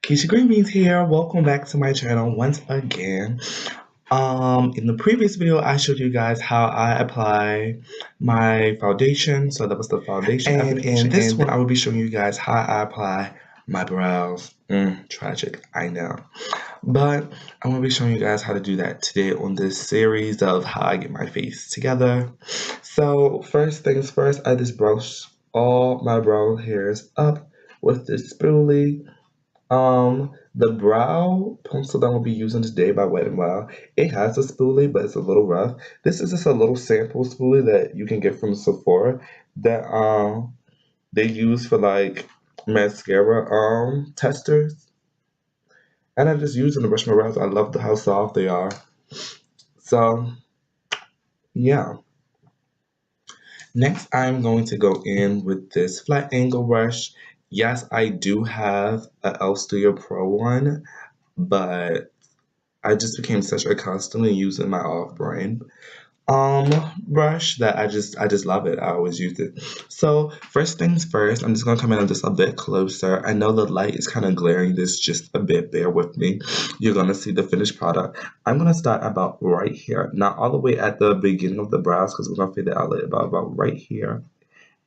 Kiysha Greenbeans here. Welcome back to my channel once again. In the previous video, I showed you guys how I apply my foundation. So that was the foundation application. In this one, I will be showing you guys how I apply my brows. Tragic, I know. But I'm going to be showing you guys how to do that today on this series of how I get my face together. So first things first, I just brush all my brow hairs up with this spoolie. The brow pencil that I'm gonna be using today by Wet n Wild, it has a spoolie, but it's a little rough. This is just a little sample spoolie that you can get from Sephora that they use for like mascara testers. And I'm just using to brush my brows. I love how soft they are. So yeah. Next, I'm going to go in with this flat angle brush. Yes, I do have a L Studio Pro one, but I just became such a constantly using my off-brand brush that I just love it. I always use it. So first things first, I'm just gonna come in just a bit closer. I know the light is kind of glaring this just a bit. Bear with me. You're gonna see the finished product. I'm gonna start about right here, not all the way at the beginning of the brows because we're gonna fade it out later. About right here,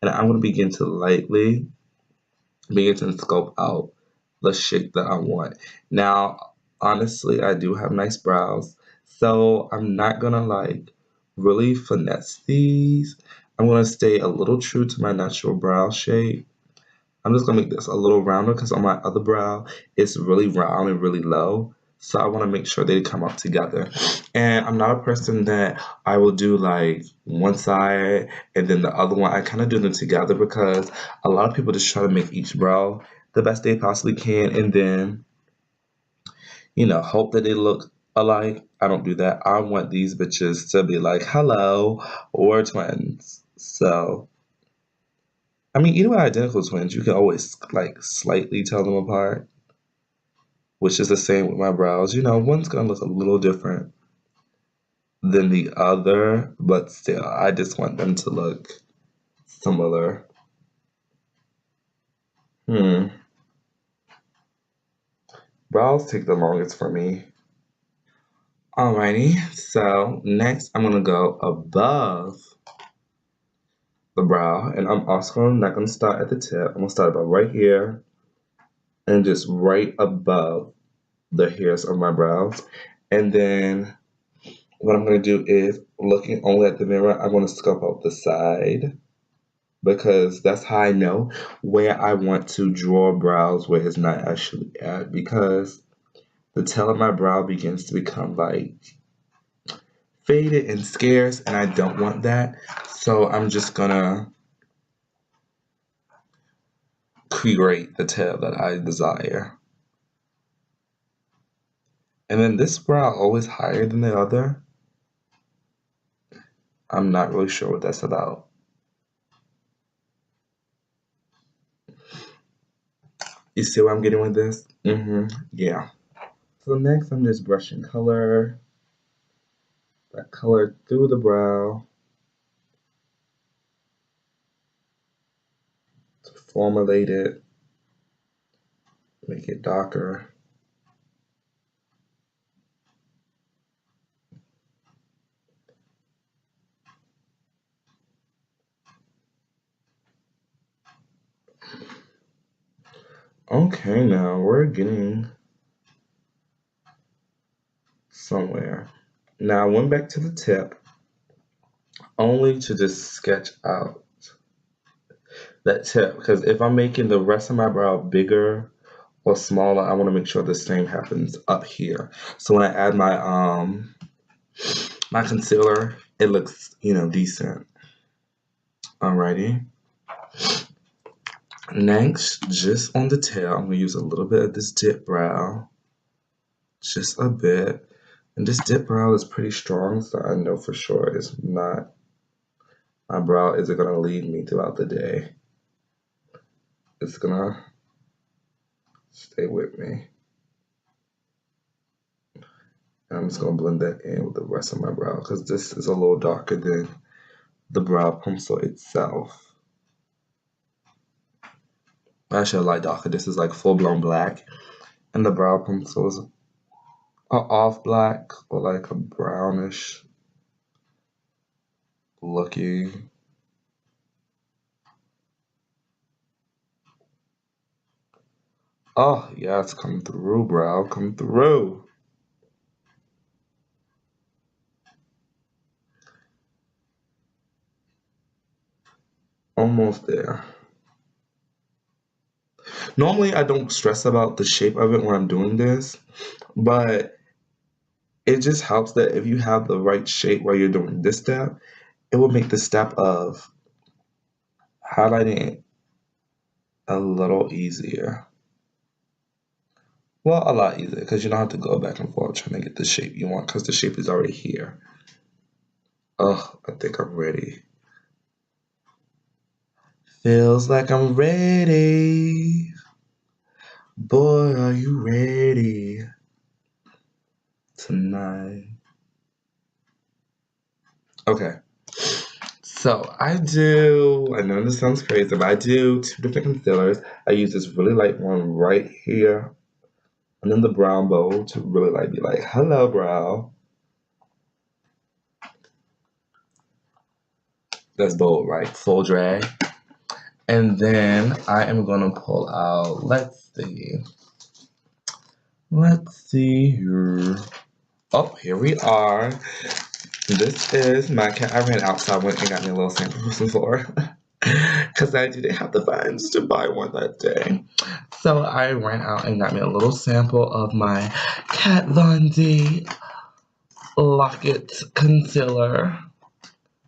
and I'm gonna begin to lightly begin to sculpt out the shape that I want. Now, honestly, I do have nice brows, so I'm not gonna like really finesse these. I'm gonna stay a little true to my natural brow shape. I'm just gonna make this a little rounder because on my other brow, it's really round and really low. So I want to make sure they come up together. And I'm not a person that I will do like one side and then the other one. I kind of do them together because a lot of people just try to make each brow the best they possibly can and then, hope that they look alike. I don't do that. I want these bitches to be like, hello, we're twins. So, I mean, even identical twins, you can always like slightly tell them apart, which is the same with my brows. One's gonna look a little different than the other, but still, I just want them to look similar. Brows take the longest for me. Alrighty, so next I'm gonna go above the brow, and I'm also not gonna start at the tip. I'm gonna start about right here and just right above the hairs of my brows. And then what I'm going to do is, looking only at the mirror, I'm going to scope out the side because that's how I know where I want to draw brows where it's not actually at, because the tail of my brow begins to become like faded and scarce, and I don't want that. So I'm just going to create the tail that I desire. And then this brow always higher than the other. I'm not really sure what that's about. You see where I'm getting with this? Yeah. So next I'm just brushing that color through the brow to formulate it, make it darker. Okay, now we're getting somewhere. Now I went back to the tip only to just sketch out that tip, because if I'm making the rest of my brow bigger or smaller, I want to make sure the same happens up here. So when I add my concealer, it looks, decent. Alrighty. Next, just on the tail, I'm going to use a little bit of this dip brow. Just a bit. And this dip brow is pretty strong, so I know for sure it's not, my brow isn't going to leave me throughout the day. It's going to stay with me. And I'm just going to blend that in with the rest of my brow because this is a little darker than the brow pencil itself. Actually, a light darker. This is like full-blown black. And the brow pencils are off black or like a brownish looking. Oh, yes, come through, brow, come through. Almost there. Normally, I don't stress about the shape of it when I'm doing this, but it just helps that if you have the right shape while you're doing this step, it will make the step of highlighting it a little easier. Well, a lot easier because you don't have to go back and forth trying to get the shape you want because the shape is already here. Oh, I think I'm ready. Feels like I'm ready. Boy, are you ready tonight? Okay. So I know this sounds crazy, but I do two different concealers. I use this really light one right here, and then the brown bowl to really like be like, hello, brow. That's bold, right? Full drag. And then I am gonna pull out, let's see here. Oh, here we are. This is my cat. I ran out, so I went and got me a little sample from Sephora. Because I didn't have the funds to buy one that day. So I ran out and got me a little sample of my Kat Von D Locket Concealer.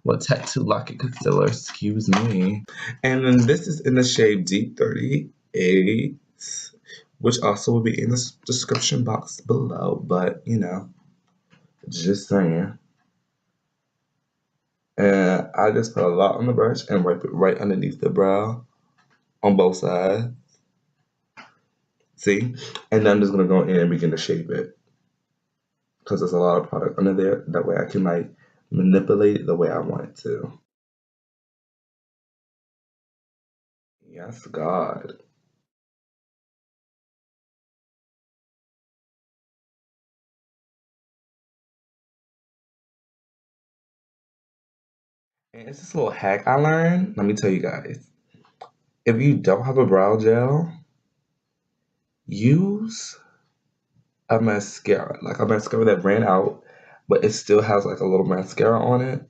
Well, Tattoo Locket Concealer, excuse me. And then this is in the shade Deep 38, which also will be in the description box below. But, you know, just saying. And I just put a lot on the brush and wipe it right underneath the brow on both sides. See? And then I'm just going to go in and begin to shape it. Because there's a lot of product under there. That way I can like manipulate it the way I want it to. Yes, God. And it's this little hack I learned. Let me tell you guys. If you don't have a brow gel, use a mascara. Like a mascara that ran out, but it still has like a little mascara on it.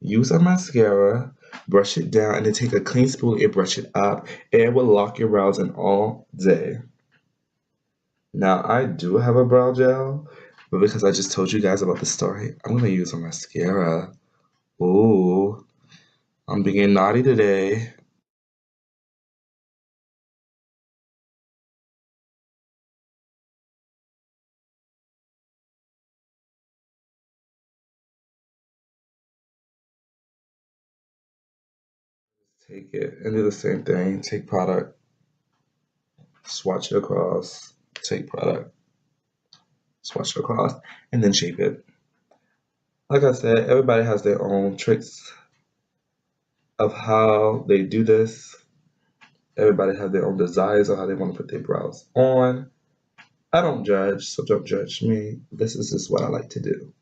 Use a mascara, brush it down, and then take a clean spoon and brush it up. And it will lock your brows in all day. Now, I do have a brow gel, but because I just told you guys about the story, I'm going to use a mascara. Ooh, I'm being naughty today. Take it and do the same thing. Take product, swatch it across, take product, swatch it across, and then shape it. Like I said, everybody has their own tricks of how they do this. Everybody has their own desires of how they want to put their brows on. I don't judge, so don't judge me. This is just what I like to do.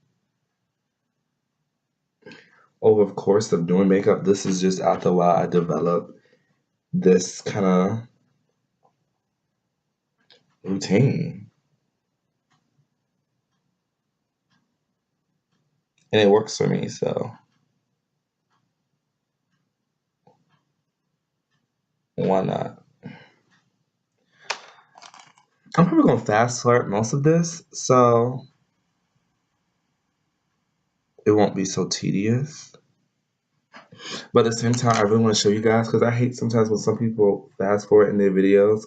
Over the course of doing makeup, this is just after a while I developed this kind of routine. And it works for me, so why not? I'm probably gonna fast forward most of this, so it won't be so tedious. But at the same time, I really want to show you guys because I hate sometimes when some people fast forward in their videos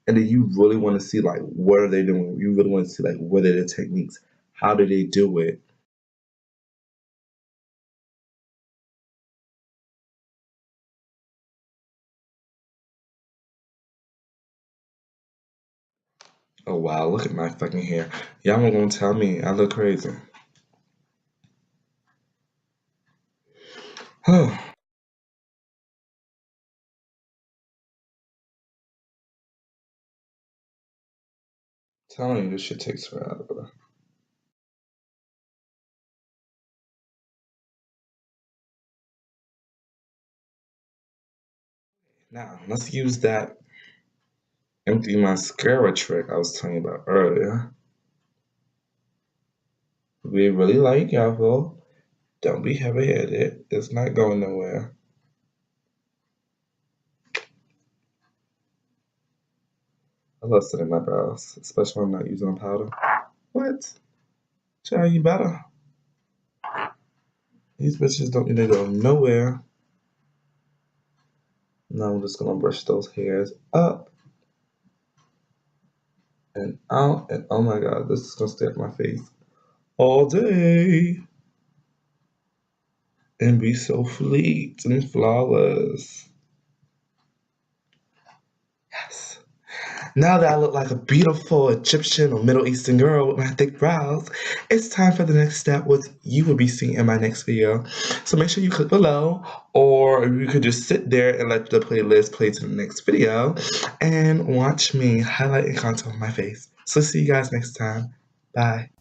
and then you really want to see like what are they doing? You really want to see like what are their techniques? How do they do it? Oh wow, look at my fucking hair. Y'all not gonna tell me I look crazy. Telling you, this shit takes forever. Now, let's use that empty mascara trick I was telling you about earlier. Be really light, careful. Don't be heavy-headed. It's not going nowhere. I love setting my brows, especially when I'm not using a powder. What? Child, you better. These bitches don't need to go nowhere. Now I'm just gonna brush those hairs up and out. And oh my god, this is gonna stay on my face all day and be so fleet and flawless. Yes. Now that I look like a beautiful Egyptian or Middle Eastern girl with my thick brows, it's time for the next step, what you will be seeing in my next video. So make sure you click below, or you could just sit there and let the playlist play to the next video and watch me highlight and contour my face. So see you guys next time. Bye.